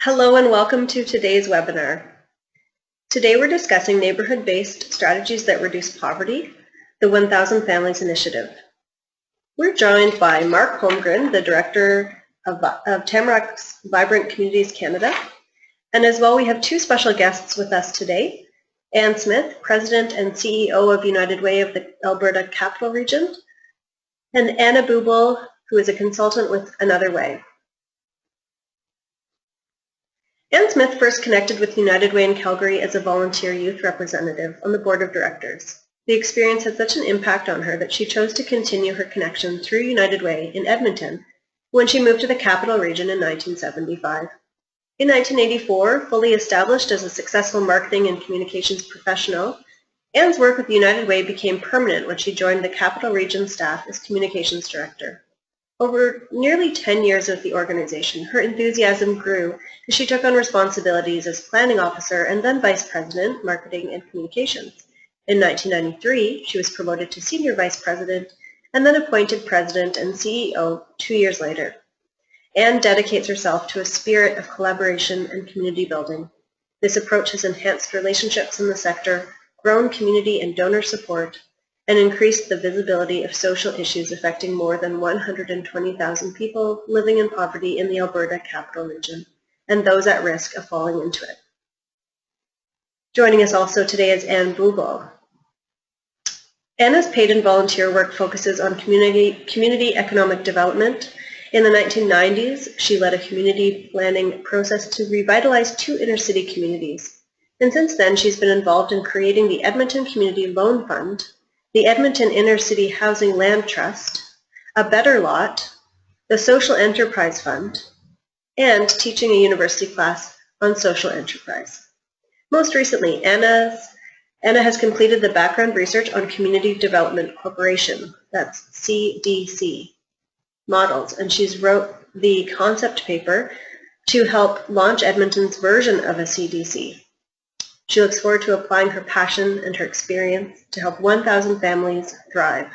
Hello and welcome to today's webinar. Today we're discussing neighborhood-based strategies that reduce poverty, the 1,000 Families Initiative. We're joined by Mark Holmgren, the Director of Tamarack's Vibrant Communities Canada, and as well we have two special guests with us today, Ann Smith, President and CEO of United Way of the Alberta Capital Region, and Anna Bubel, who is a consultant with Another Way. Ann Smith first connected with United Way in Calgary as a volunteer youth representative on the board of directors. The experience had such an impact on her that she chose to continue her connection through United Way in Edmonton when she moved to the Capital Region in 1975. In 1984, fully established as a successful marketing and communications professional, Ann's work with United Way became permanent when she joined the Capital Region staff as communications director. Over nearly 10 years with the organization, her enthusiasm grew as she took on responsibilities as planning officer and then vice president, marketing and communications. In 1993, she was promoted to senior vice president and then appointed president and CEO 2 years later. Ann dedicates herself to a spirit of collaboration and community building. This approach has enhanced relationships in the sector, grown community and donor support, and increased the visibility of social issues affecting more than 120,000 people living in poverty in the Alberta Capital Region, and those at risk of falling into it. Joining us also today is Anna Bubel. Anna's paid and volunteer work focuses on community economic development. In the 1990s, she led a community planning process to revitalize 2 inner-city communities. And since then, she's been involved in creating the Edmonton Community Loan Fund, the Edmonton Inner City Housing Land Trust, A Better Lot, the Social Enterprise Fund, and teaching a university class on social enterprise. Most recently, Anna has completed the background research on Community Development Corporation, that's CDC, models, and she's wrote the concept paper to help launch Edmonton's version of a CDC. She looks forward to applying her passion and her experience to help 1,000 families thrive.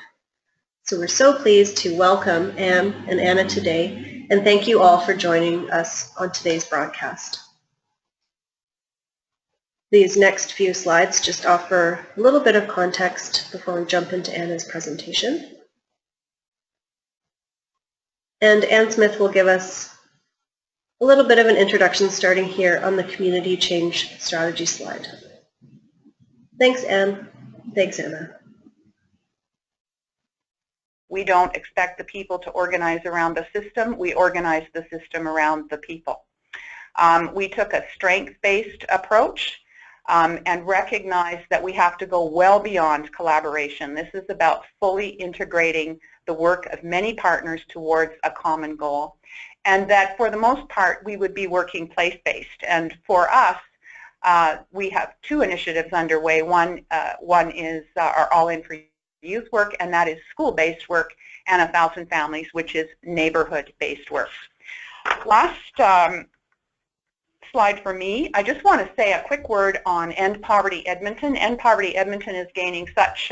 So we're so pleased to welcome Ann and Anna today, and thank you all for joining us on today's broadcast. These next few slides just offer a little bit of context before we jump into Anna's presentation. And Ann Smith will give us a little bit of an introduction starting here on the community change strategy slide. Thanks, Ann. Thanks, Anna. We don't expect the people to organize around the system. We organize the system around the people. We took a strength-based approach and recognized that we have to go well beyond collaboration. This is about fully integrating the work of many partners towards a common goal, and that for the most part we would be working place-based. And for us, we have 2 initiatives underway. One is our All In for Youth work, and that is school-based work, and 1,000 Families, which is neighborhood-based work. Last slide for me. I just want to say a quick word on End Poverty Edmonton. End Poverty Edmonton is gaining such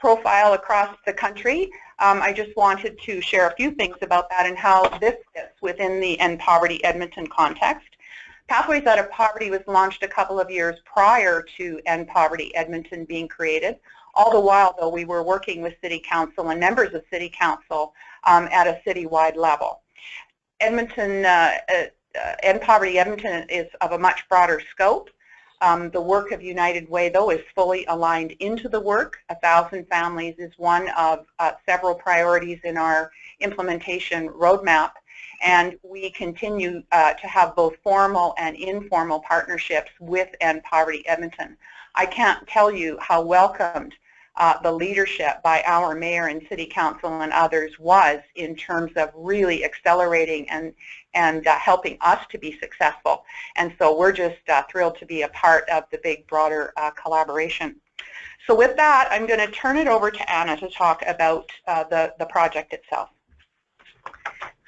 profile across the country. I just wanted to share a few things about that and how this fits within the End Poverty Edmonton context. Pathways Out of Poverty was launched a couple of years prior to End Poverty Edmonton being created. All the while, though, we were working with City Council and members of City Council at a citywide level. Edmonton, End Poverty Edmonton is of a much broader scope. The work of United Way, though, is fully aligned into the work. 1,000 Families is one of several priorities in our implementation roadmap, and we continue to have both formal and informal partnerships with End Poverty Edmonton. I can't tell you how welcomed the leadership by our mayor and city council and others was in terms of really accelerating and helping us to be successful. And so we're just thrilled to be a part of the big, broader collaboration. So with that, I'm going to turn it over to Anna to talk about the project itself.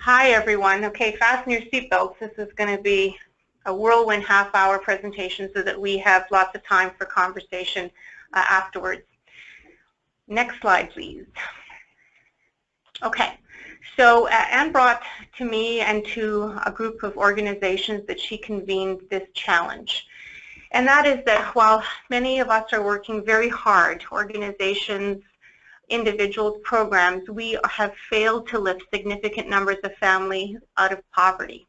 Hi, everyone. Okay, fasten your seatbelts. This is going to be a whirlwind half-hour presentation so that we have lots of time for conversation afterwards. Next slide, please. Okay, So Anne brought to me and to a group of organizations that she convened this challenge. And that is that while many of us are working very hard, organizations, individuals, programs, we have failed to lift significant numbers of families out of poverty.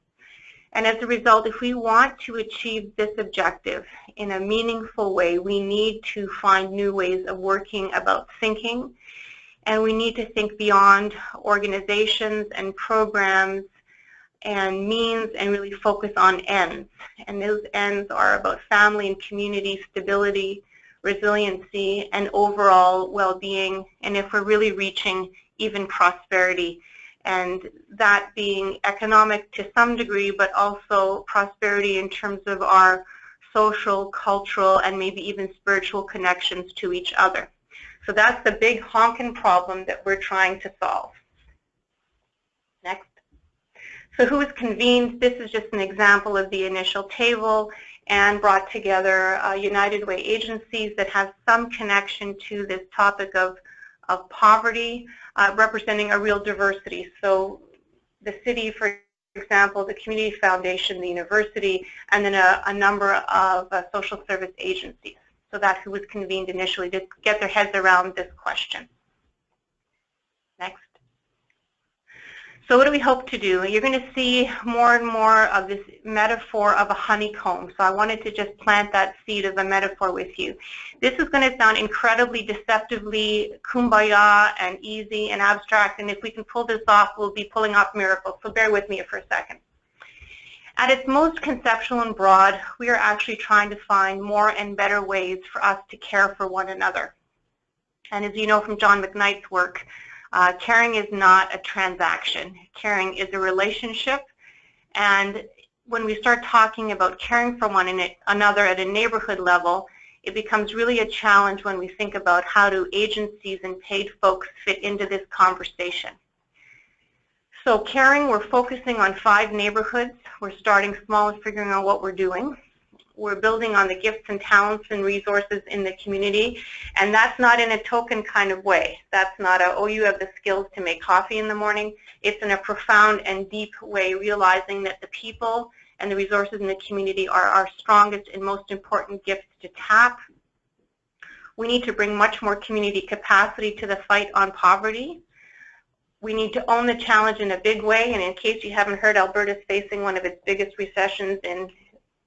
And as a result, if we want to achieve this objective in a meaningful way, we need to find new ways of working about thinking, and we need to think beyond organizations and programs and means and really focus on ends. And those ends are about family and community stability, resiliency, and overall well-being, and if we're really reaching even prosperity, and that being economic to some degree, but also prosperity in terms of our social, cultural, and maybe even spiritual connections to each other. So that's the big honkin' problem that we're trying to solve. Next. So who was convened? This is just an example of the initial table, and brought together United Way agencies that have some connection to this topic of poverty, representing a real diversity. So the city, for example, the Community Foundation, the university, and then a number of social service agencies. So that's who was convened initially to get their heads around this question. Next. So what do we hope to do? You're going to see more and more of this metaphor of a honeycomb. So I wanted to just plant that seed of a metaphor with you. This is going to sound incredibly deceptively kumbaya and easy and abstract, and if we can pull this off, we'll be pulling off miracles. So bear with me for a second. At its most conceptual and broad, we are actually trying to find more and better ways for us to care for one another. And as you know from John McKnight's work, caring is not a transaction. Caring is a relationship, and when we start talking about caring for one another at a neighborhood level, it becomes really a challenge when we think about how do agencies and paid folks fit into this conversation. So caring, we're focusing on 5 neighborhoods. We're starting small and figuring out what we're doing. We're building on the gifts and talents and resources in the community, and that's not in a token kind of way. That's not a, oh, you have the skills to make coffee in the morning. It's in a profound and deep way, realizing that the people and the resources in the community are our strongest and most important gifts to tap. We need to bring much more community capacity to the fight on poverty. We need to own the challenge in a big way, and in case you haven't heard, Alberta's facing one of its biggest recessions in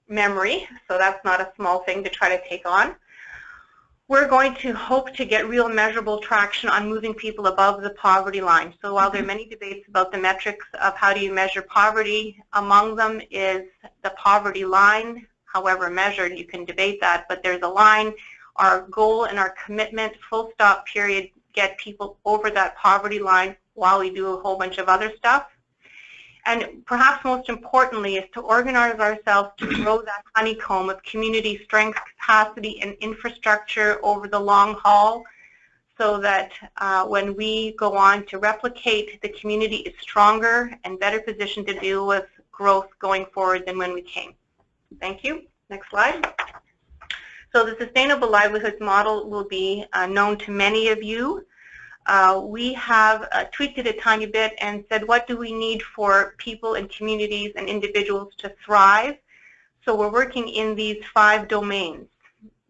memory, so that's not a small thing to try to take on. We're going to hope to get real measurable traction on moving people above the poverty line. So while there are many debates about the metrics of how do you measure poverty, among them is the poverty line. However measured, you can debate that, but there's a line. Our goal and our commitment, full stop period, get people over that poverty line while we do a whole bunch of other stuff. And perhaps most importantly is to organize ourselves to grow that honeycomb of community strength, capacity, and infrastructure over the long haul, so that when we go on to replicate, the community is stronger and better positioned to deal with growth going forward than when we came. Thank you. Next slide. So the Sustainable Livelihoods model will be known to many of you. We have tweaked it a tiny bit and said, what do we need for people and communities and individuals to thrive? So we're working in these 5 domains: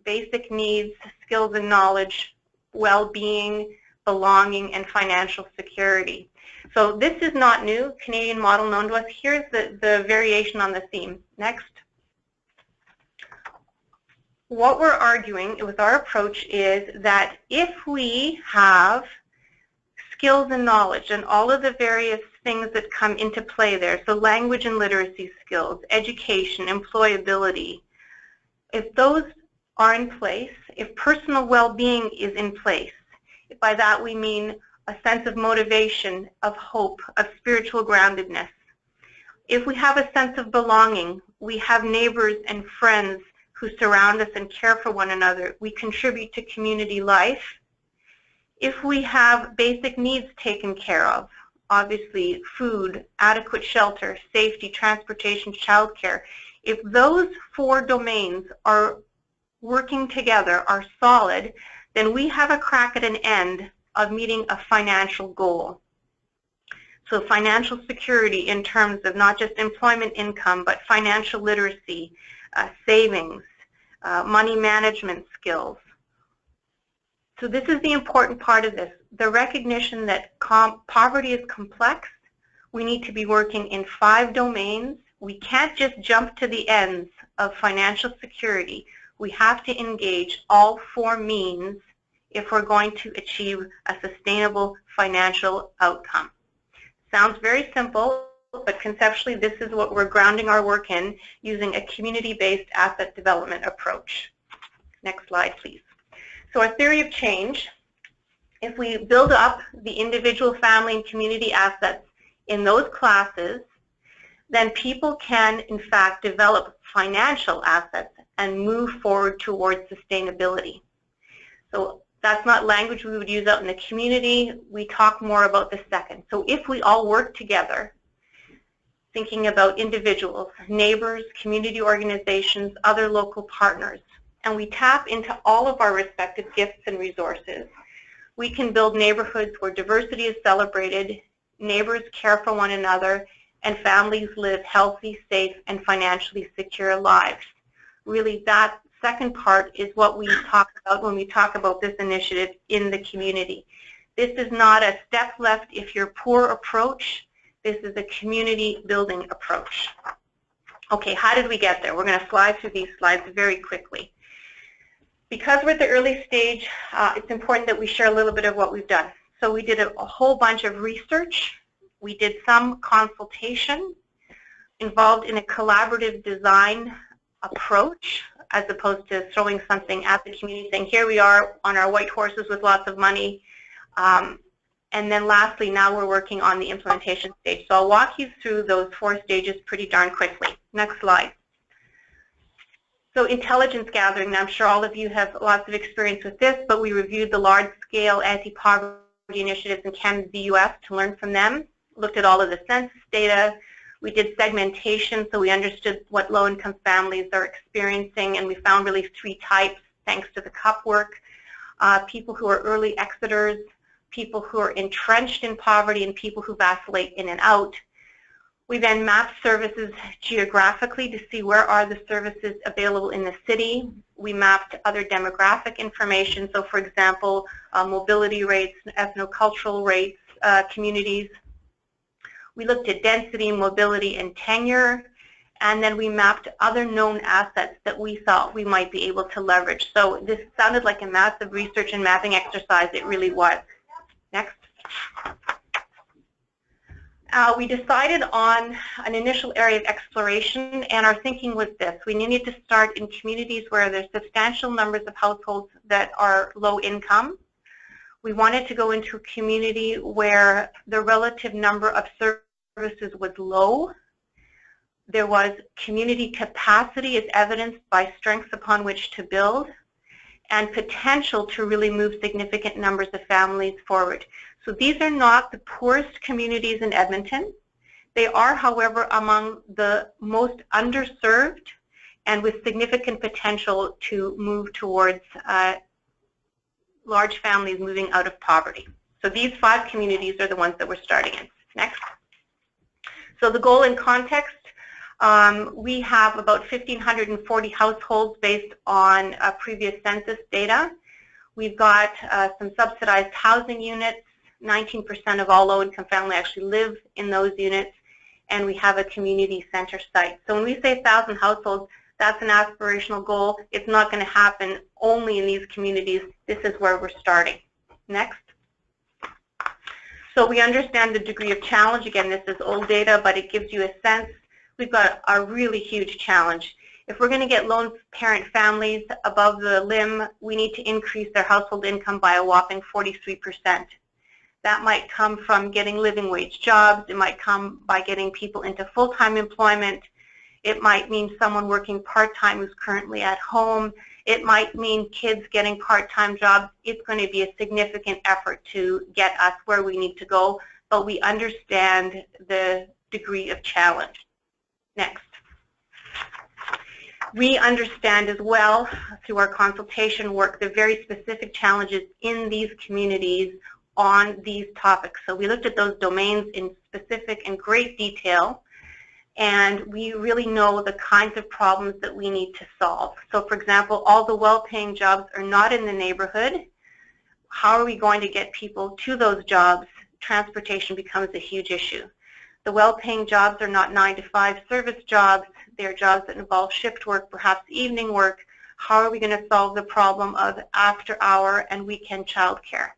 basic needs, skills and knowledge, well-being, belonging, and financial security. So this is not new, Canadian model known to us. Here's the variation on the theme. Next. What we're arguing with our approach is that if we have skills and knowledge and all of the various things that come into play there, so language and literacy skills, education, employability, if those are in place, if personal well-being is in place, by that we mean a sense of motivation, of hope, of spiritual groundedness. If we have a sense of belonging, we have neighbors and friends who surround us and care for one another, we contribute to community life. If we have basic needs taken care of, obviously food, adequate shelter, safety, transportation, childcare, if those 4 domains are working together, are solid, then we have a crack at an end of meeting a financial goal. So financial security in terms of not just employment income, but financial literacy, savings, money management skills. So this is the important part of this, the recognition that poverty is complex. We need to be working in 5 domains. We can't just jump to the ends of financial security. We have to engage all 4 means if we're going to achieve a sustainable financial outcome. Sounds very simple, but conceptually this is what we're grounding our work in using a community-based asset development approach. Next slide, please. So our theory of change, if we build up the individual, family, and community assets in those classes, then people can, in fact, develop financial assets and move forward towards sustainability. So that's not language we would use out in the community. We talk more about the second. So if we all work together, thinking about individuals, neighbors, community organizations, other local partners, and we tap into all of our respective gifts and resources, we can build neighborhoods where diversity is celebrated, neighbors care for one another, and families live healthy, safe, and financially secure lives. Really, that second part is what we talk about when we talk about this initiative in the community. This is not a step left if you're poor approach. This is a community building approach. Okay, how did we get there? We're going to fly through these slides very quickly. Because we're at the early stage, it's important that we share a little bit of what we've done. So we did a whole bunch of research. We did some consultation involved in a collaborative design approach as opposed to throwing something at the community saying, here we are on our white horses with lots of money. And then lastly, now we're working on the implementation stage. So I'll walk you through those 4 stages pretty darn quickly. Next slide. So intelligence gathering, I'm sure all of you have lots of experience with this, but we reviewed the large-scale anti-poverty initiatives in Canada and the U.S. to learn from them, looked at all of the census data. We did segmentation, so we understood what low-income families are experiencing, and we found really 3 types, thanks to the CUP work. People who are early exiters, people who are entrenched in poverty, and people who vacillate in and out. We then mapped services geographically to see where are the services available in the city. We mapped other demographic information, so for example, mobility rates, ethnocultural rates, communities. We looked at density, mobility, and tenure, and then we mapped other known assets that we thought we might be able to leverage. So this sounded like a massive research and mapping exercise. It really was. Next. We decided on an initial area of exploration, and our thinking was this. We needed to start in communities where there's substantial numbers of households that are low income. We wanted to go into a community where the relative number of services was low. There was community capacity as evidenced by strengths upon which to build, and potential to really move significant numbers of families forward. So these are not the poorest communities in Edmonton. They are, however, among the most underserved and with significant potential to move towards large families moving out of poverty. So these 5 communities are the ones that we're starting in. Next. So the goal in context, we have about 1,540 households based on previous census data. We've got some subsidized housing units. 19% of all low-income families actually live in those units, and we have a community center site. So when we say 1,000 households, that's an aspirational goal. It's not going to happen only in these communities. This is where we're starting. Next. So we understand the degree of challenge. Again, this is old data, but it gives you a sense. We've got a really huge challenge. If we're going to get lone parent families above the limb, we need to increase their household income by a whopping 43%. That might come from getting living wage jobs. It might come by getting people into full-time employment. It might mean someone working part-time who's currently at home. It might mean kids getting part-time jobs. It's going to be a significant effort to get us where we need to go, but we understand the degree of challenge. Next. We understand as well through our consultation work the very specific challenges in these communities on these topics. So we looked at those domains in specific and great detail, and we really know the kinds of problems that we need to solve. So for example, all the well-paying jobs are not in the neighborhood. How are we going to get people to those jobs? Transportation becomes a huge issue. The well-paying jobs are not 9-to-5 service jobs. They're jobs that involve shift work, perhaps evening work. How are we going to solve the problem of after-hour and weekend childcare?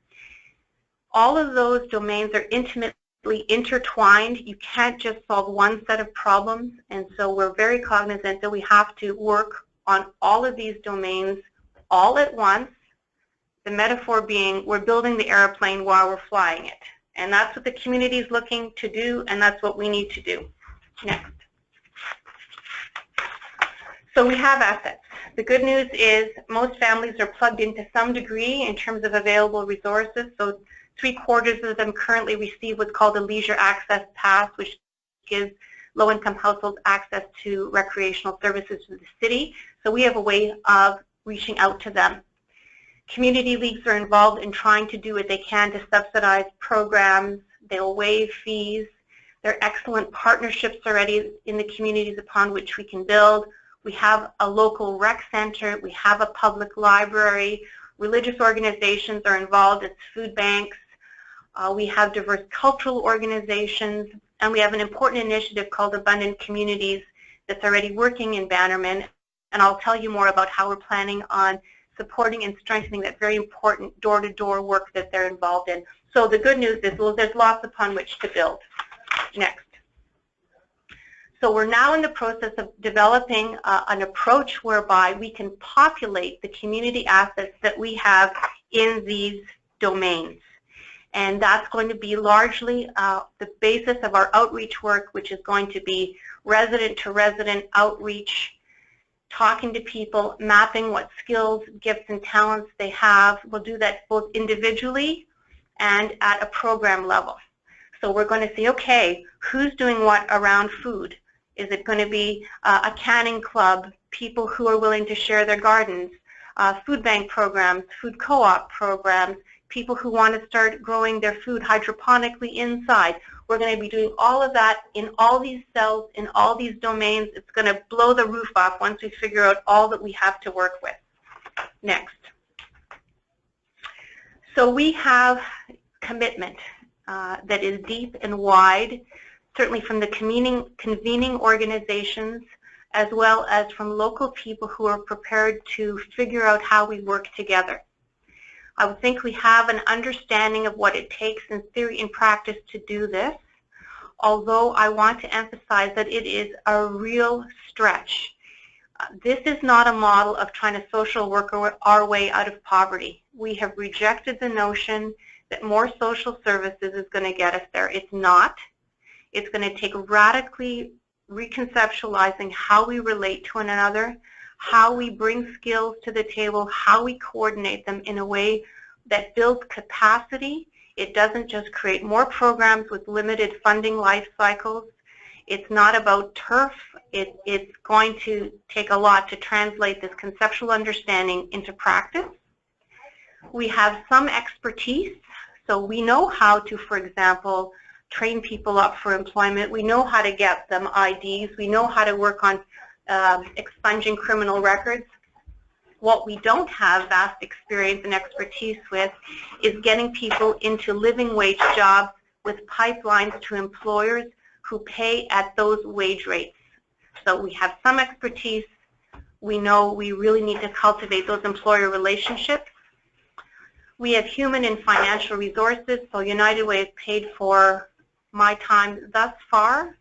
All of those domains are intimately intertwined. You can't just solve one set of problems, and so we're very cognizant that we have to work on all of these domains all at once. The metaphor being we're building the airplane while we're flying it. And that's what the community is looking to do, and that's what we need to do. Next. So we have assets. The good news is most families are plugged in to some degree in terms of available resources. So 3/4 of them currently receive what's called a leisure access pass, which gives low-income households access to recreational services to the city. So we have a way of reaching out to them. Community leagues are involved in trying to do what they can to subsidize programs. They'll waive fees. There are excellent partnerships already in the communities upon which we can build. We have a local rec center. We have a public library. Religious organizations are involved. It's food banks. We have diverse cultural organizations. And we have an important initiative called Abundant Communities that's already working in Bannerman. And I'll tell you more about how we're planning on supporting and strengthening that very important door-to-door work that they're involved in. So the good news is, well, there's lots upon which to build. Next. So we're now in the process of developing an approach whereby we can populate the community assets that we have in these domains. And that's going to be largely the basis of our outreach work, which is going to be resident-to-resident outreach, talking to people, mapping what skills, gifts, and talents they have. We'll do that both individually and at a program level. So we're going to see, okay, who's doing what around food? Is it going to be a canning club, people who are willing to share their gardens, food bank programs, food co-op programs, people who want to start growing their food hydroponically inside? We're going to be doing all of that in all these cells, in all these domains. It's going to blow the roof off once we figure out all that we have to work with. Next. So we have commitment that is deep and wide, certainly from the convening organizations, as well as from local people who are prepared to figure out how we work together. I would think we have an understanding of what it takes in theory and practice to do this, although I want to emphasize that it is a real stretch. This is not a model of trying to social work our way out of poverty. We have rejected the notion that more social services is going to get us there. It's not. It's going to take radically reconceptualizing how we relate to one another, how we bring skills to the table, how we coordinate them in a way that builds capacity. It doesn't just create more programs with limited funding life cycles. It's not about turf. It's going to take a lot to translate this conceptual understanding into practice. We have some expertise, so we know how to, for example, train people up for employment. We know how to get them IDs. We know how to work on expunging criminal records. What we don't have vast experience and expertise with is getting people into living wage jobs with pipelines to employers who pay at those wage rates. So we have some expertise. We know we really need to cultivate those employer relationships. We have human and financial resources, so United Way has paid for my time thus far.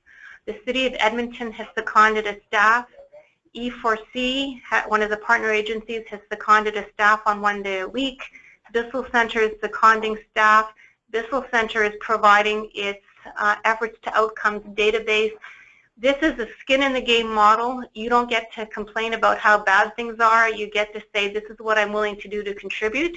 The City of Edmonton has seconded a staff. E4C, one of the partner agencies, has seconded a staff on 1 day a week. Bissell Center is seconding staff. Bissell Center is providing its efforts to outcomes database. This is a skin in the game model. You don't get to complain about how bad things are. You get to say, this is what I'm willing to do to contribute.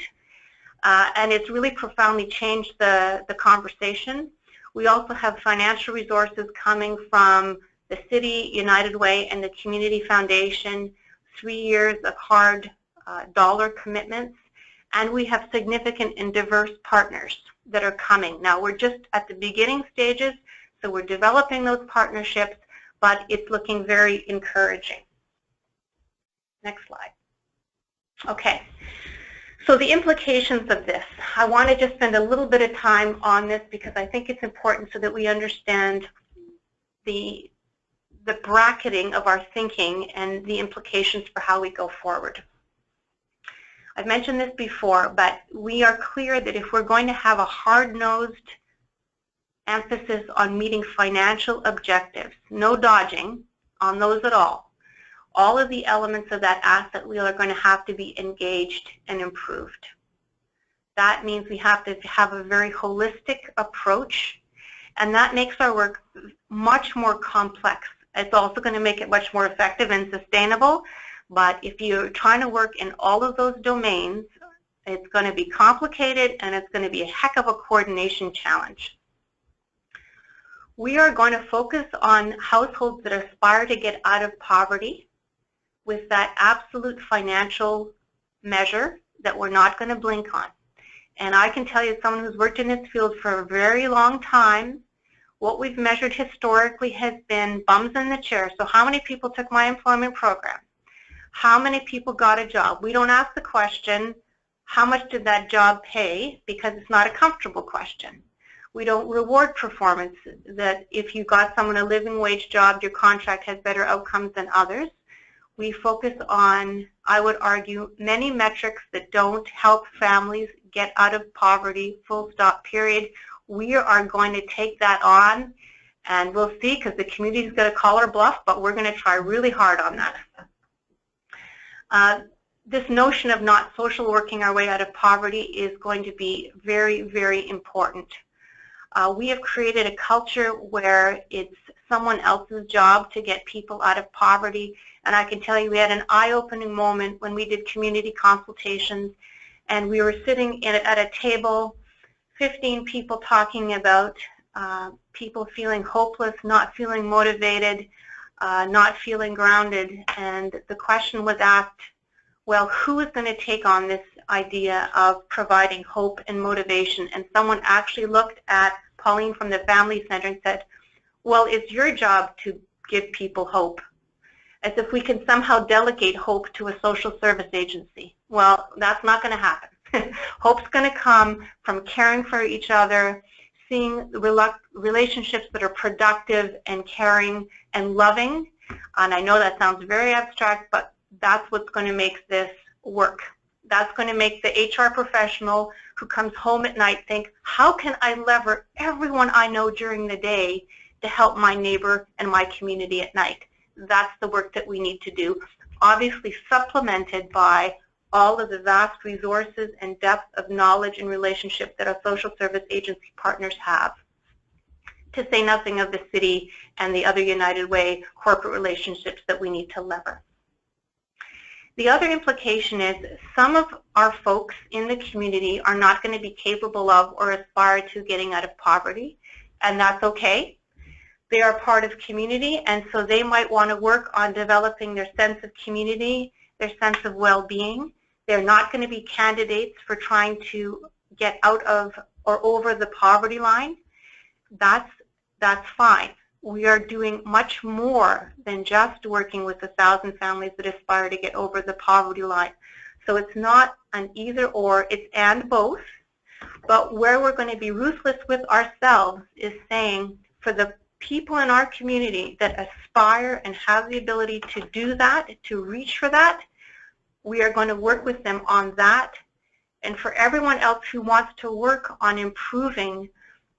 And it's really profoundly changed the conversation. We also have financial resources coming from the City, United Way, and the Community Foundation, 3 years of hard dollar commitments. and we have significant and diverse partners that are coming. Now, we're just at the beginning stages, so we're developing those partnerships, but it's looking very encouraging. Next slide. Okay, so the implications of this. I want to just spend a little bit of time on this because I think it's important so that we understand the bracketing of our thinking and the implications for how we go forward. I've mentioned this before, but we are clear that if we're going to have a hard-nosed emphasis on meeting financial objectives, no dodging on those at all of the elements of that asset wheel are going to have to be engaged and improved. That means we have to have a very holistic approach, and that makes our work much more complex. It's also going to make it much more effective and sustainable, but if you're trying to work in all of those domains, it's going to be complicated and it's going to be a heck of a coordination challenge. We are going to focus on households that aspire to get out of poverty with that absolute financial measure that we're not going to blink on. And I can tell you, as someone who's worked in this field for a very long time, what we've measured historically has been bums in the chair. So how many people took my employment program? How many people got a job? We don't ask the question, how much did that job pay? Because it's not a comfortable question. We don't reward performance, that if you got someone a living wage job, your contract has better outcomes than others. We focus on, I would argue, many metrics that don't help families get out of poverty, full stop, period. We are going to take that on, and we'll see, because the community's going to call our bluff, but we're going to try really hard on that. This notion of not social working our way out of poverty is going to be very, very important. We have created a culture where it's someone else's job to get people out of poverty, and I can tell you we had an eye-opening moment when we did community consultations, and we were sitting at a table, 15 people talking about people feeling hopeless, not feeling motivated, not feeling grounded, and the question was asked, well, who is going to take on this idea of providing hope and motivation? And someone actually looked at Pauline from the Family Center and said, well, it's your job to give people hope, as if we can somehow delegate hope to a social service agency. Well, that's not going to happen. Hope's going to come from caring for each other, seeing relationships that are productive and caring and loving. And I know that sounds very abstract, but that's what's going to make this work. That's going to make the HR professional who comes home at night think, how can I lever everyone I know during the day to help my neighbor and my community at night? That's the work that we need to do, obviously supplemented by all of the vast resources and depth of knowledge and relationship that our social service agency partners have, to say nothing of the city and the other United Way corporate relationships that we need to lever. The other implication is some of our folks in the community are not going to be capable of or aspire to getting out of poverty, and that's okay. They are part of community, and so they might want to work on developing their sense of community, their sense of well-being. They're not going to be candidates for trying to get out of or over the poverty line. That's fine. We are doing much more than just working with 1,000 families that aspire to get over the poverty line. So it's not an either or, it's and both. But where we're going to be ruthless with ourselves is saying, for the people in our community that aspire and have the ability to do that, to reach for that, we are going to work with them on that. And for everyone else who wants to work on improving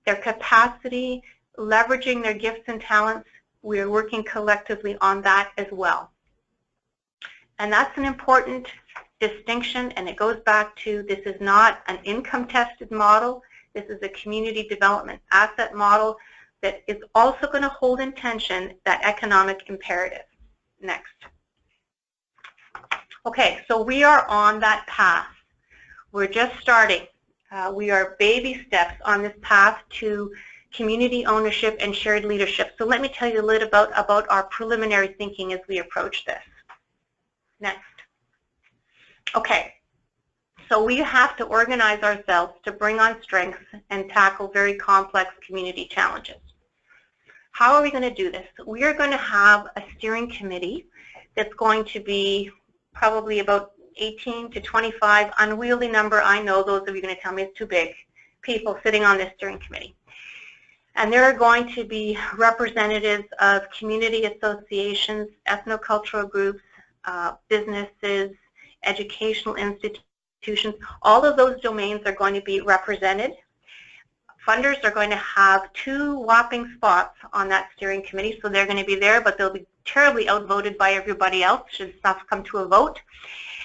their capacity, leveraging their gifts and talents, we are working collectively on that as well. And that's an important distinction, and it goes back to, this is not an income-tested model. This is a community development asset model that is also going to hold in tension that economic imperative. Next. Okay, so we are on that path. We're just starting. We are baby steps on this path to community ownership and shared leadership. So let me tell you a little about our preliminary thinking as we approach this. Next. Okay, So we have to organize ourselves to bring on strengths and tackle very complex community challenges. How are we going to do this? We are going to have a steering committee that's going to be probably about 18 to 25, unwieldy number. I know those of you are going to tell me it's too big, people sitting on this steering committee. And there are going to be representatives of community associations, ethnocultural groups, businesses, educational institutions. All of those domains are going to be represented. Funders are going to have 2 whopping spots on that steering committee, so they're going to be there, but they'll be terribly outvoted by everybody else should stuff come to a vote.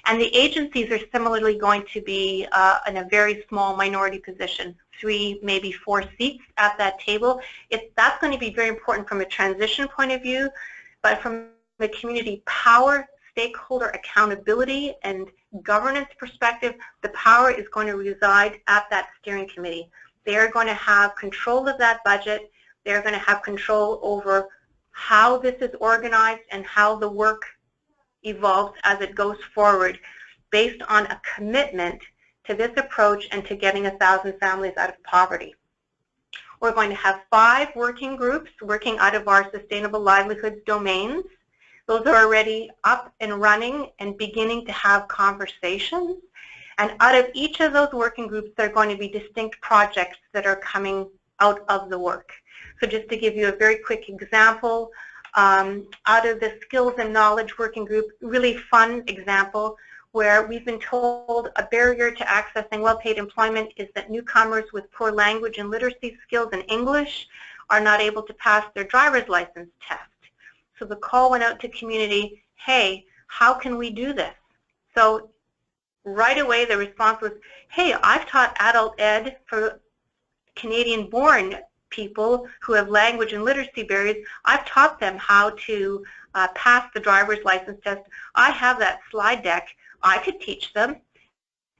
And the agencies are similarly going to be in a very small minority position, 3, maybe 4 seats at that table. That's going to be very important from a transition point of view, but from the community power, stakeholder accountability, and governance perspective, the power is going to reside at that steering committee. They're going to have control of that budget. They're going to have control over how this is organized and how the work evolves as it goes forward based on a commitment to this approach and to getting 1,000 families out of poverty. We're going to have 5 working groups working out of our sustainable livelihoods domains. Those are already up and running and beginning to have conversations. And out of each of those working groups, there are going to be distinct projects that are coming out of the work. So just to give you a very quick example, out of the skills and knowledge working group, really fun example, where we've been told a barrier to accessing well-paid employment is that newcomers with poor language and literacy skills in English are not able to pass their driver's license test. So the call went out to community, hey, how can we do this? So right away the response was, hey, I've taught adult ed for Canadian-born people who have language and literacy barriers. I've taught them how to pass the driver's license test. I have that slide deck. I could teach them.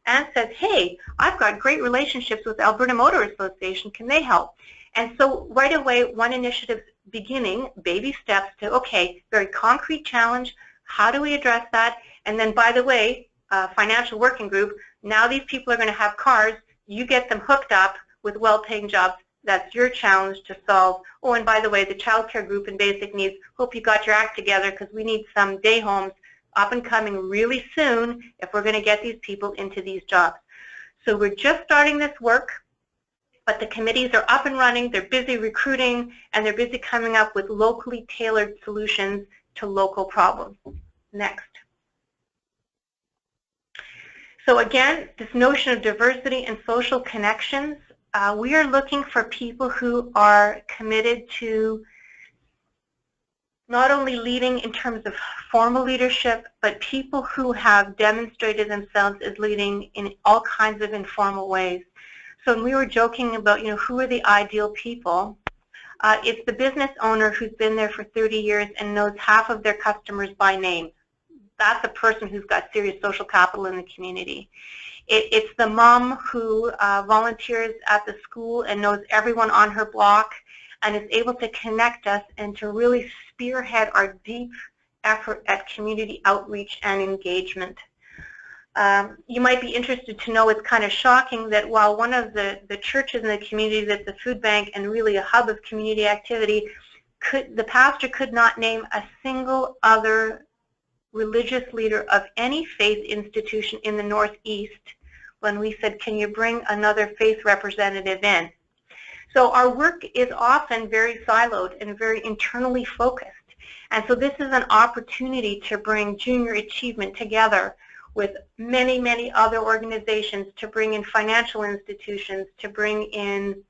And says, hey, I've got great relationships with Alberta Motor Association. Can they help? And so right away, one initiative's beginning, baby steps to, okay, very concrete challenge. How do we address that? And then, by the way, financial working group, now these people are going to have cars. You get them hooked up with well-paying jobs. That's your challenge to solve. Oh, and by the way, the child care group and basic needs, hope you got your act together because we need some day homes up and coming really soon if we're going to get these people into these jobs. So we're just starting this work, but the committees are up and running. They're busy recruiting, and they're busy coming up with locally tailored solutions to local problems. Next. So again, this notion of diversity and social connections, we are looking for people who are committed to not only leading in terms of formal leadership, but people who have demonstrated themselves as leading in all kinds of informal ways. So when we were joking about, who are the ideal people, it's the business owner who's been there for 30 years and knows half of their customers by name. That's a person who's got serious social capital in the community. It's the mom who volunteers at the school and knows everyone on her block and is able to connect us and to really spearhead our deep effort at community outreach and engagement. You might be interested to know it's kind of shocking that while one of the churches in the community that's a food bank and really a hub of community activity, the pastor could not name a single other religious leader of any faith institution in the Northeast when we said, can you bring another faith representative in? So our work is often very siloed and very internally focused. And so this is an opportunity to bring junior achievement together with many, many other organizations, to bring in financial institutions, to bring in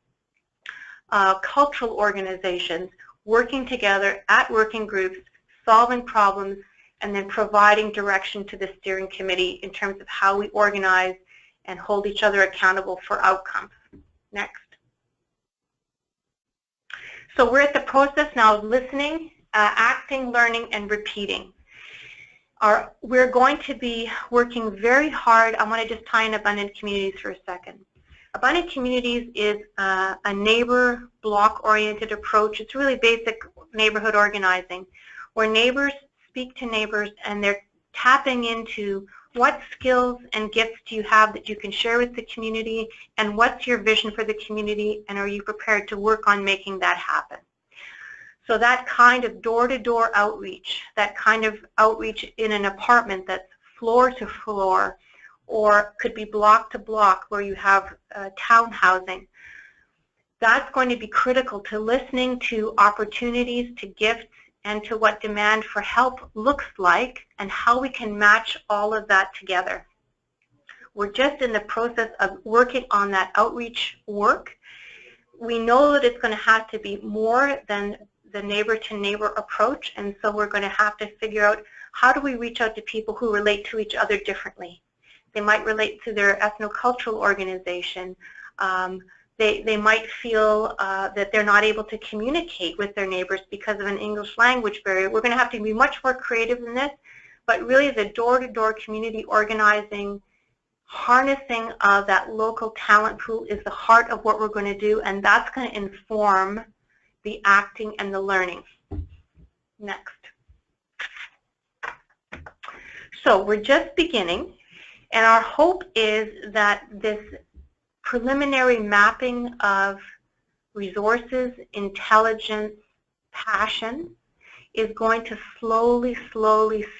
cultural organizations, working together at working groups, solving problems, and then providing direction to the steering committee in terms of how we organize and hold each other accountable for outcomes. Next. So we're at the process now of listening, acting, learning, and repeating. We're going to be working very hard. I want to just tie in Abundant Communities for a second. Abundant Communities is a neighbor block-oriented approach. It's really basic neighborhood organizing, where neighbors speak to neighbors and they're tapping into what skills and gifts do you have that you can share with the community, and what's your vision for the community, and are you prepared to work on making that happen? So that kind of door-to-door outreach, that kind of outreach in an apartment that's floor to floor, or could be block to block where you have town housing, that's going to be critical to listening to opportunities, to gifts, and to what demand for help looks like and how we can match all of that together. We're just in the process of working on that outreach work. We know that it's going to have to be more than the neighbor-to-neighbor approach, and so we're going to have to figure out how do we reach out to people who relate to each other differently. They might relate to their ethnocultural organization. They might feel that they're not able to communicate with their neighbors because of an English language barrier. We're going to have to be much more creative than this, but really the door-to-door community organizing, harnessing of that local talent pool is the heart of what we're going to do, and that's going to inform the acting and the learning. Next. So we're just beginning, and our hope is that this preliminary mapping of resources, intelligence, passion is going to slowly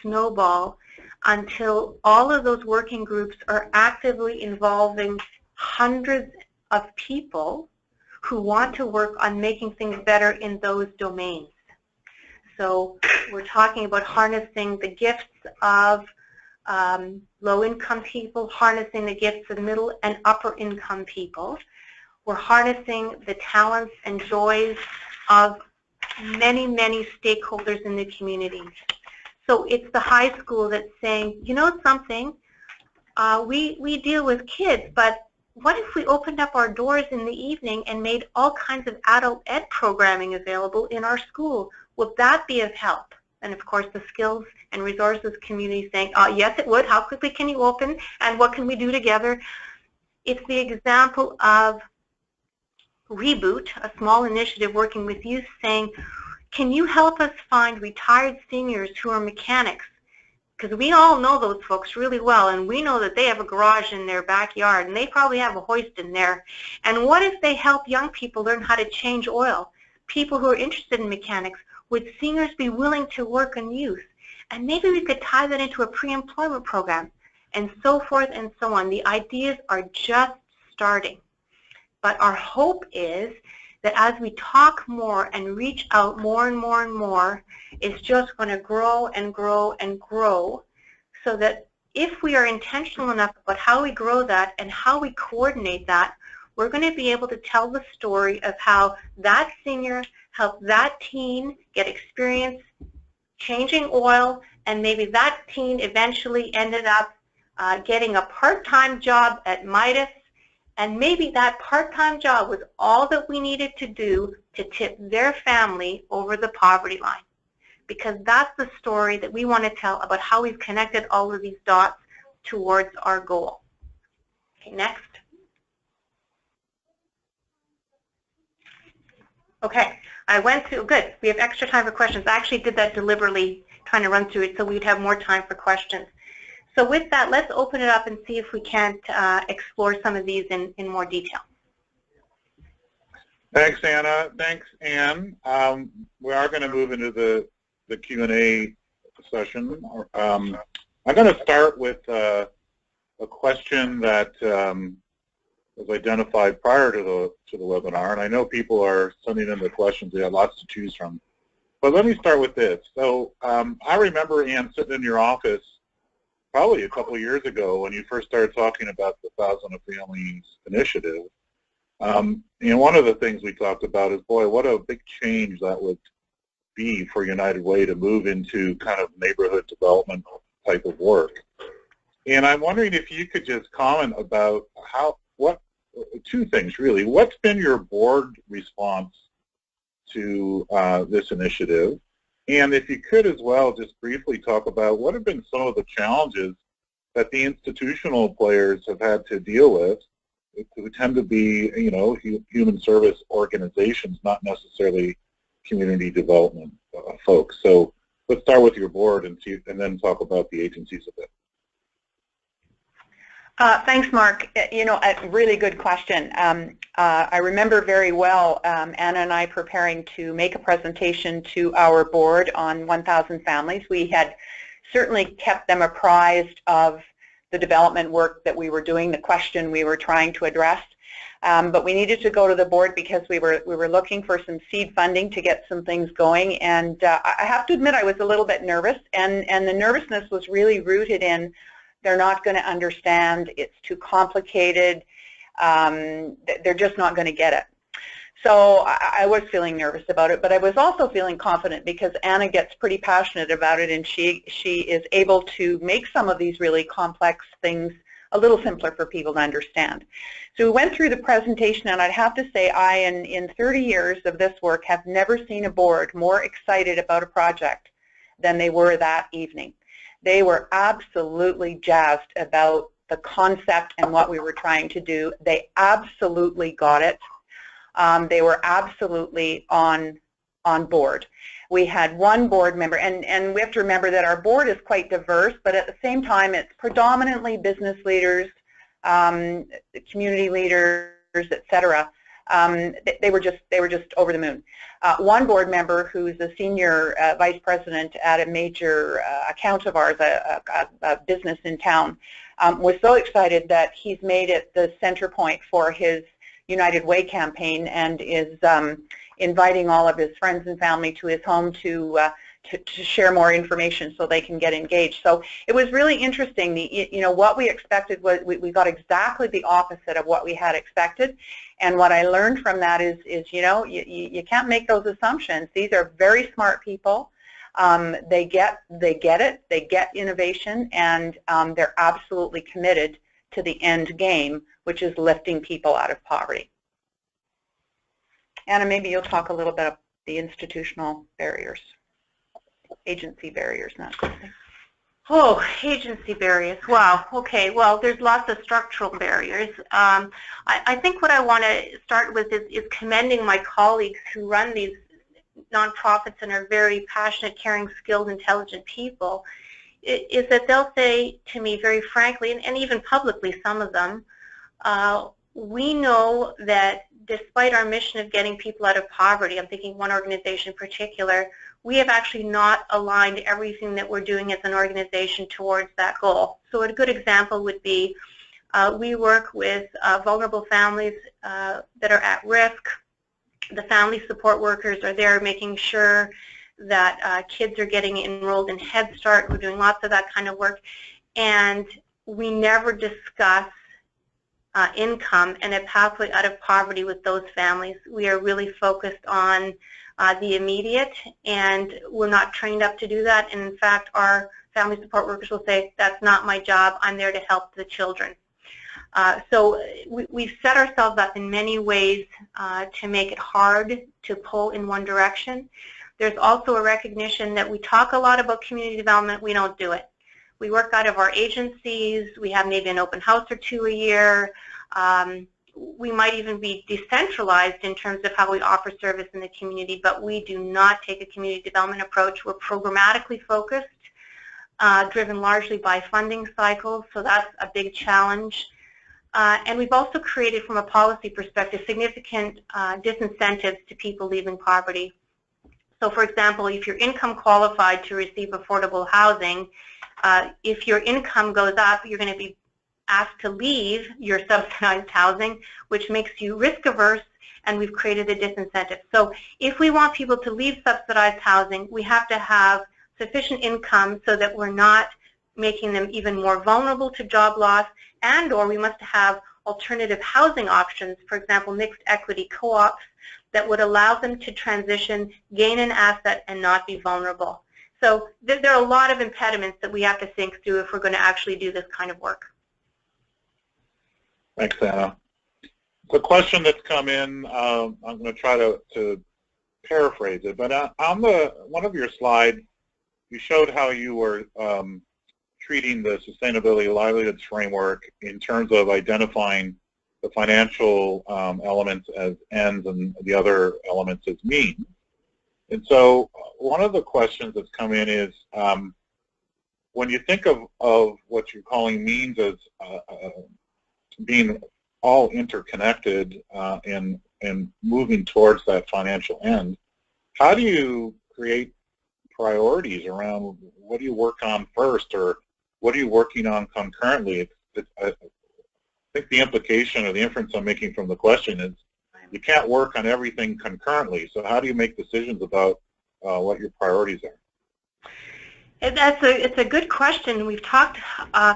snowball until all of those working groups are actively involving hundreds of people who want to work on making things better in those domains. So we're talking about harnessing the gifts of low-income people, harnessing the gifts of middle and upper-income people. We're harnessing the talents and joys of many stakeholders in the community. So it's the high school that's saying, you know something, we deal with kids, but what if we opened up our doors in the evening and made all kinds of adult ed programming available in our school? Would that be of help? And of course the skills and resources community saying, yes it would, how quickly can you open, and what can we do together? It's the example of Reboot, a small initiative working with youth, saying, can you help us find retired seniors who are mechanics? Because we all know those folks really well, and we know that they have a garage in their backyard, and they probably have a hoist in there. And what if they help young people learn how to change oil? People who are interested in mechanics, would seniors be willing to work in youth? And maybe we could tie that into a pre-employment program, and so forth and so on. The ideas are just starting. But our hope is that as we talk more and reach out more and more and more, it's just going to grow and grow and grow, so that if we are intentional enough about how we grow that and how we coordinate that, we're going to be able to tell the story of how that senior helped that teen get experience changing oil, and maybe that teen eventually ended up getting a part-time job at Midas, and maybe that part-time job was all that we needed to do to tip their family over the poverty line. Because that's the story that we want to tell about how we've connected all of these dots towards our goal. Okay, next. Okay, I went through, good, we have extra time for questions. I actually did that deliberately, trying to run through it so we'd have more time for questions. So with that, let's open it up and see if we can't explore some of these in more detail. Thanks, Anna. Thanks, Anne. We are going to move into the Q&A session. I'm going to start with a question that was identified prior to the webinar, and I know people are sending in the questions. They have lots to choose from. But let me start with this. So I remember, Anne, sitting in your office probably a couple of years ago when you first started talking about the Thousand of Families initiative. And one of the things we talked about is, boy, what a big change that would be for United Way to move into kind of neighborhood development type of work. And I'm wondering if you could just comment about two things really. What's been your board response to this initiative? And if you could as well just briefly talk about what have been some of the challenges that the institutional players have had to deal with, who tend to be, you know, human service organizations, not necessarily community development folks. So let's start with your board and then talk about the agencies a bit. Thanks, Mark. You know, a really good question. I remember very well Anna and I preparing to make a presentation to our board on 1,000 families. We had certainly kept them apprised of the development work that we were doing, the question we were trying to address. But we needed to go to the board because we were looking for some seed funding to get some things going. And I have to admit I was a little bit nervous, and the nervousness was really rooted in they're not going to understand, it's too complicated, they're just not going to get it. So I was feeling nervous about it, but I was also feeling confident because Anna gets pretty passionate about it, and she is able to make some of these really complex things a little simpler for people to understand. So we went through the presentation, and I'd have to say in 30 years of this work, have never seen a board more excited about a project than they were that evening. They were absolutely jazzed about the concept and what we were trying to do. They absolutely got it. They were absolutely on board. We had one board member, and we have to remember that our board is quite diverse, but at the same time it's predominantly business leaders, community leaders, etc. They were just over the moon. One board member, who's a senior vice president at a major account of ours, a business in town, was so excited that he's made it the center point for his United Way campaign and is inviting all of his friends and family to his home to share more information so they can get engaged. So it was really interesting. You know, what we expected was we got exactly the opposite of what we had expected. And what I learned from that is you know, you can't make those assumptions. These are very smart people. They get it. They get innovation, and they're absolutely committed to the end game, which is lifting people out of poverty. Anna, maybe you'll talk a little bit about the institutional barriers, agency barriers, not something. Oh, agency barriers. Wow. Okay. Well, there's lots of structural barriers. I think what I want to start with is commending my colleagues who run these nonprofits and are very passionate, caring, skilled, intelligent people, is that they'll say to me very frankly, and even publicly, some of them, we know that despite our mission of getting people out of poverty, I'm thinking one organization in particular, we have actually not aligned everything that we're doing as an organization towards that goal. So a good example would be we work with vulnerable families that are at risk. The family support workers are there making sure that kids are getting enrolled in Head Start. We're doing lots of that kind of work. And we never discuss income and a pathway out of poverty with those families. We are really focused on the immediate, and we're not trained up to do that. And in fact, our family support workers will say, that's not my job, I'm there to help the children. So we've set ourselves up in many ways to make it hard to pull in one direction. There's also a recognition that we talk a lot about community development, we don't do it. We work out of our agencies, we have maybe an open house or two a year. We might even be decentralized in terms of how we offer service in the community, but we do not take a community development approach. We're programmatically focused, driven largely by funding cycles, so that's a big challenge. And we've also created, from a policy perspective, significant disincentives to people leaving poverty. So for example, if you're income qualified to receive affordable housing, if your income goes up, you're going to be asked to leave your subsidized housing, which makes you risk averse, and we've created a disincentive. So if we want people to leave subsidized housing, we have to have sufficient income so that we're not making them even more vulnerable to job loss, and or we must have alternative housing options, for example, mixed equity co-ops, that would allow them to transition, gain an asset, and not be vulnerable. So there are a lot of impediments that we have to think through if we're going to actually do this kind of work. Thanks, Anna. The question that's come in, I'm going to try to paraphrase it, but on one of your slides, you showed how you were treating the sustainability livelihoods framework in terms of identifying the financial elements as ends and the other elements as means. And so one of the questions that's come in is, when you think of what you're calling means as being all interconnected and moving towards that financial end, how do you create priorities around what do you work on first, or what are you working on concurrently? I think the implication or the inference I'm making from the question is you can't work on everything concurrently. So how do you make decisions about what your priorities are? It's a good question. We've talked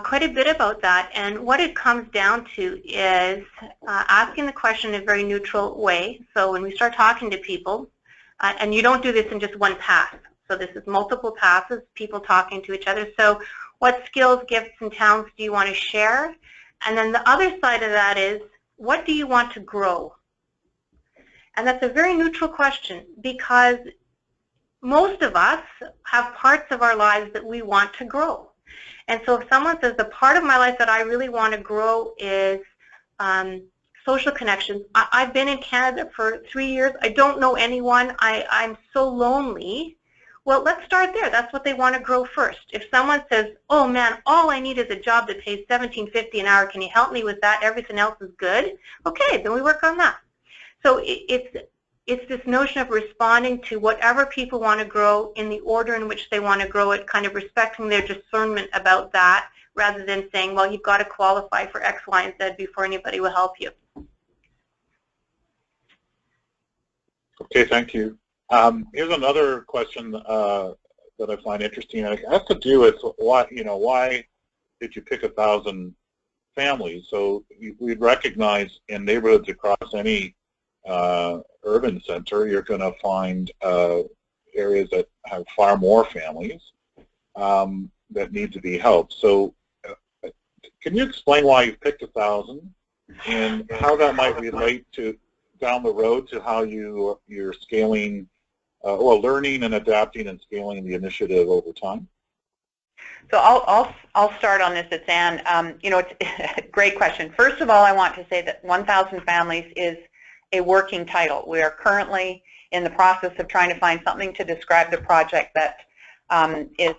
quite a bit about that, and what it comes down to is asking the question in a very neutral way. So when we start talking to people, and you don't do this in just one pass, so this is multiple passes, people talking to each other. So what skills, gifts, and talents do you want to share? And then the other side of that is, what do you want to grow? And that's a very neutral question, because most of us have parts of our lives that we want to grow. And so if someone says, the part of my life that I really want to grow is social connections. I've been in Canada for 3 years. I don't know anyone. I'm so lonely. Well, let's start there. That's what they want to grow first. If someone says, oh man, all I need is a job that pays $17.50 an hour. Can you help me with that? Everything else is good. Okay, then we work on that. So it's this notion of responding to whatever people want to grow in the order in which they want to grow it, kind of respecting their discernment about that, rather than saying, well, you've got to qualify for X, Y, and Z before anybody will help you. Okay, thank you. Here's another question that I find interesting. It has to do with why did you pick 1,000 families? So we'd recognize in neighborhoods across any urban center, you're going to find areas that have far more families that need to be helped. So can you explain why you've picked 1,000 and how that might relate to down the road to how you're scaling, learning and adapting and scaling the initiative over time? So I'll start on this. It's Anne. It's a great question. First of all, I want to say that 1,000 families is a working title. We are currently in the process of trying to find something to describe the project that is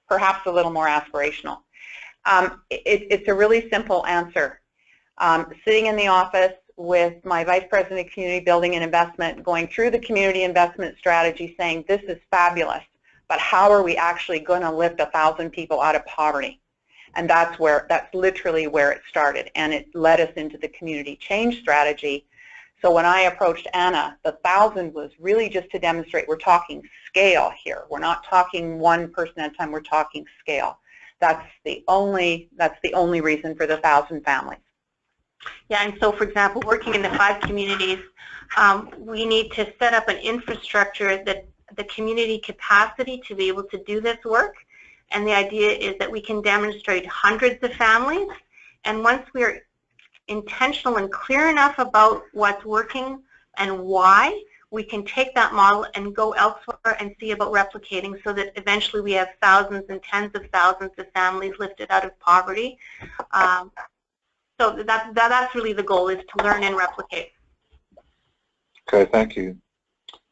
perhaps a little more aspirational. It's a really simple answer. Sitting in the office with my Vice President of Community Building and Investment, going through the community investment strategy, saying this is fabulous, but how are we actually going to lift 1,000 people out of poverty? And that's literally where it started, and it led us into the community change strategy. So when I approached Anna, the 1,000 was really just to demonstrate we're talking scale here. We're not talking one person at a time. We're talking scale. That's the only reason for the 1,000 families. Yeah, and so for example, working in the 5 communities, we need to set up an infrastructure that the community capacity to be able to do this work. And the idea is that we can demonstrate hundreds of families, and once we're intentional and clear enough about what's working and why, we can take that model and go elsewhere and see about replicating, so that eventually we have thousands and tens of thousands of families lifted out of poverty. So that's really the goal, is to learn and replicate. Okay, thank you.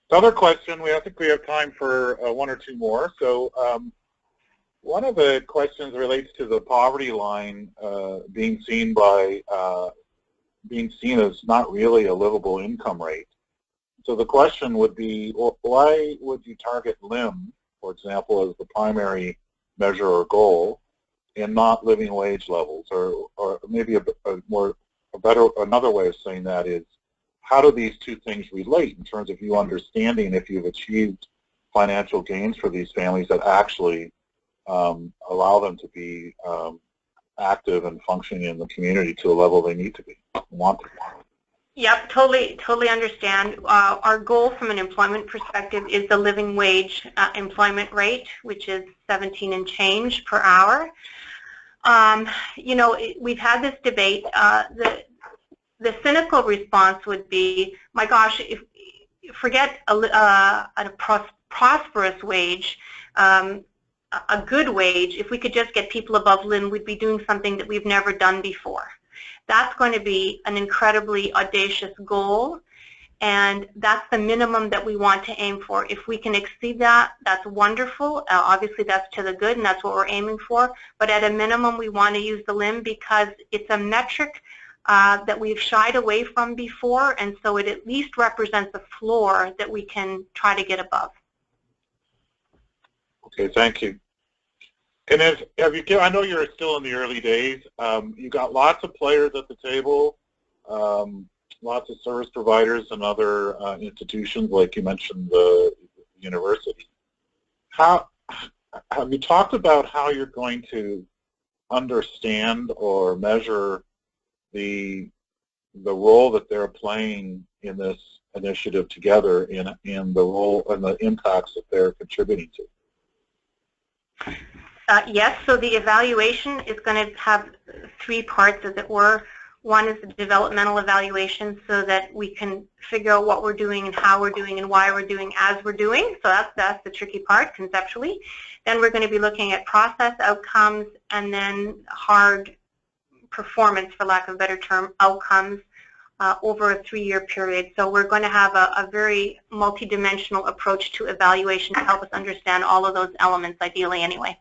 The other question, I think we have time for 1 or 2 more. So one of the questions relates to the poverty line being seen as not really a livable income rate. So the question would be, why would you target LIM, for example, as the primary measure or goal, and not living wage levels? Or maybe another way of saying that is, how do these two things relate in terms of you understanding if you've achieved financial gains for these families that actually allow them to be active and functioning in the community to a level they need to be, want to be? Yep, totally understand. Our goal from an employment perspective is the living wage employment rate, which is 17 and change per hour. We've had this debate. The cynical response would be, my gosh, forget a prosperous wage, a good wage. If we could just get people above LIM, we'd be doing something that we've never done before. That's going to be an incredibly audacious goal, And that's the minimum that we want to aim for. If we can exceed that, that's wonderful. Obviously, that's to the good, and that's what we're aiming for. But at a minimum, we want to use the LIM because it's a metric that we've shied away from before, and so it at least represents a floor that we can try to get above. Okay, thank you. And I know you're still in the early days. You got lots of players at the table. Lots of service providers and other institutions, like you mentioned, the university. Have you talked about how you're going to understand or measure the role that they're playing in this initiative together, in the role and the impacts that they're contributing to? Yes, so the evaluation is going to have 3 parts, as it were. One is the developmental evaluation, so that we can figure out what we're doing and how we're doing and why we're doing as we're doing. So that's the tricky part conceptually. Then we're going to be looking at process outcomes and then hard performance, for lack of a better term, outcomes over a 3-year period. So we're going to have a very multidimensional approach to evaluation to help us understand all of those elements, ideally anyway.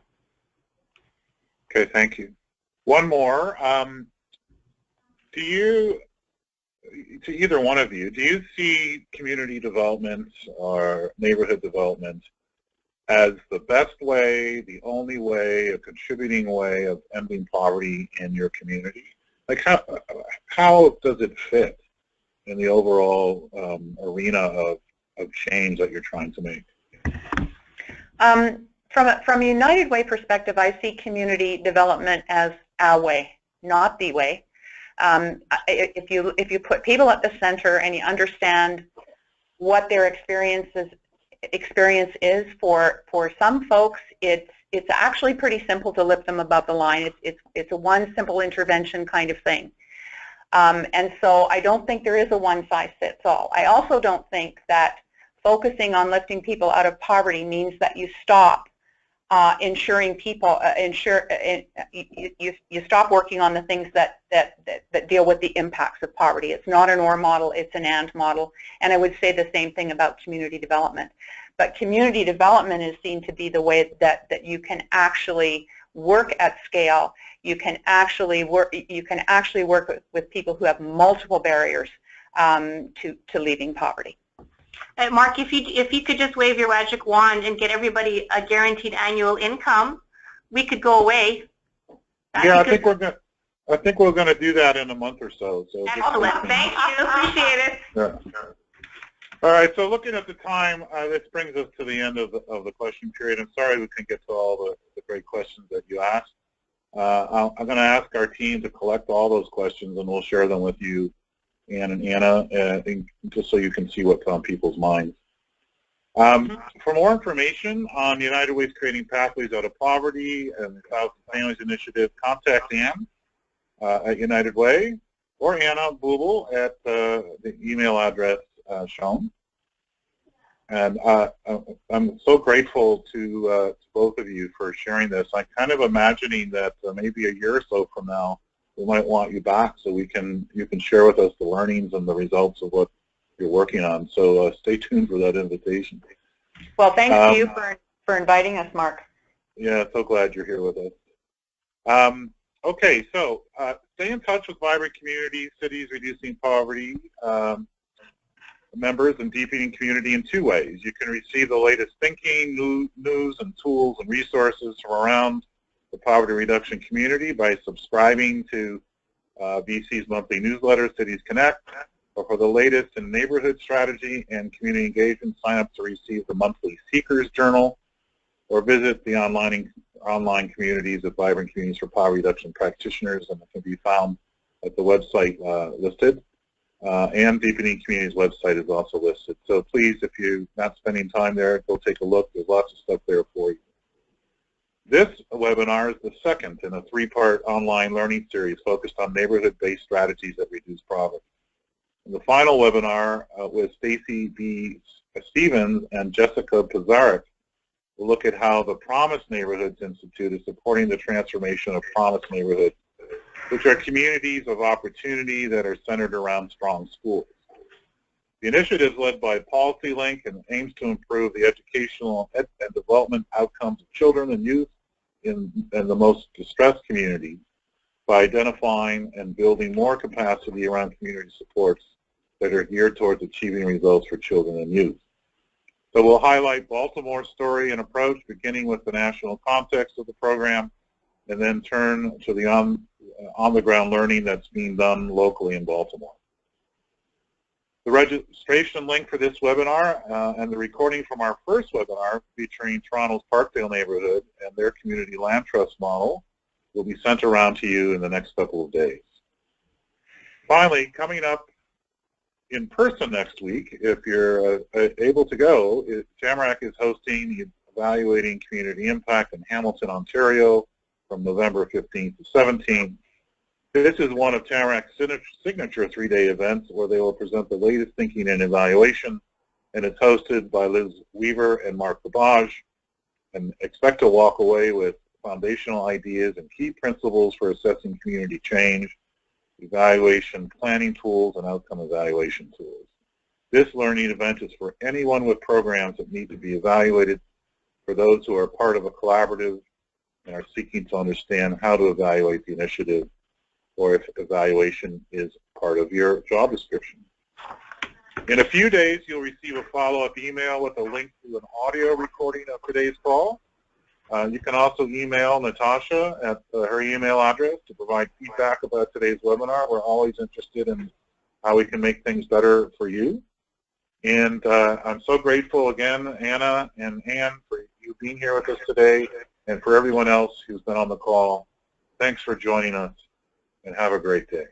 Okay, thank you. One more. To either one of you, do you see community development or neighborhood development as the best way, the only way, a contributing way of ending poverty in your community? Like how does it fit in the overall arena of change that you're trying to make? From a United Way perspective, I see community development as a way, not the way. If you put people at the center and you understand what their experience is, for some folks, it's actually pretty simple to lift them above the line. It's a one simple intervention kind of thing. And so I don't think there is a one-size-fits-all. I also don't think that focusing on lifting people out of poverty means that you stop ensuring people, you stop working on the things that deal with the impacts of poverty. It's not an or model, it's an and model. And I would say the same thing about community development. But community development is seen to be the way that you can actually work at scale. You can actually work with people who have multiple barriers to leaving poverty. Mark, if you could just wave your magic wand and get everybody a guaranteed annual income, we could go away. Yeah, I think we're gonna do that in a month or so. Excellent. Thank you. Appreciate it. Yeah. All right. So looking at the time, this brings us to the end of the question period. I'm sorry we couldn't get to all the great questions that you asked. I'm going to ask our team to collect all those questions, and we'll share them with you, Ann and Anna, just so you can see what's on people's minds. For more information on United Way's Creating Pathways Out of Poverty and the Thousand Families Initiative, contact Ann at United Way or Anna Bubel at the email address shown. And I'm so grateful to both of you for sharing this. I'm kind of imagining that maybe a year or so from now, we might want you back so you can share with us the learnings and the results of what you're working on. So stay tuned for that invitation. Well, thank you for inviting us, Mark. Yeah, so glad you're here with us. Okay, so stay in touch with Vibrant Communities, Cities Reducing Poverty members and deepening community in 2 ways. You can receive the latest thinking, news and tools and resources from around the poverty reduction community by subscribing to BC's monthly newsletter, Cities Connect, or for the latest in neighborhood strategy and community engagement, sign up to receive the monthly Seekers Journal, or visit the online communities of Vibrant Communities for Poverty Reduction Practitioners, and it can be found at the website listed. And Deepening Communities website is also listed. So please, if you're not spending time there, go take a look. There's lots of stuff there for you. This webinar is the second in a 3-part online learning series focused on neighborhood-based strategies that reduce poverty. In the final webinar with Stacy B. Stevens and Jessica Pizarnik, we'll look at how the Promise Neighborhoods Institute is supporting the transformation of Promise Neighborhoods, which are communities of opportunity that are centered around strong schools. The initiative is led by Policy Link and aims to improve the educational and development outcomes of children and youth in the most distressed communities by identifying and building more capacity around community supports that are geared towards achieving results for children and youth. So we'll highlight Baltimore's story and approach, beginning with the national context of the program, and then turn to the on-the-ground learning that's being done locally in Baltimore. The registration link for this webinar and the recording from our first webinar featuring Toronto's Parkdale neighborhood and their community land trust model will be sent around to you in the next couple of days. Finally, coming up in person next week, if you're able to go, Tamarack is hosting the Evaluating Community Impact in Hamilton, Ontario from November 15th to 17th. This is one of Tamarack's signature three-day events where they will present the latest thinking in evaluation, and it's hosted by Liz Weaver and Mark Labage, and expect to walk away with foundational ideas and key principles for assessing community change, evaluation planning tools, and outcome evaluation tools. This learning event is for anyone with programs that need to be evaluated, for those who are part of a collaborative and are seeking to understand how to evaluate the initiative, or if evaluation is part of your job description. In a few days, you'll receive a follow-up email with a link to an audio recording of today's call. You can also email Natasha at her email address to provide feedback about today's webinar. We're always interested in how we can make things better for you. And I'm so grateful again, Anna and Ann, for you being here with us today, and for everyone else who's been on the call. Thanks for joining us, and have a great day.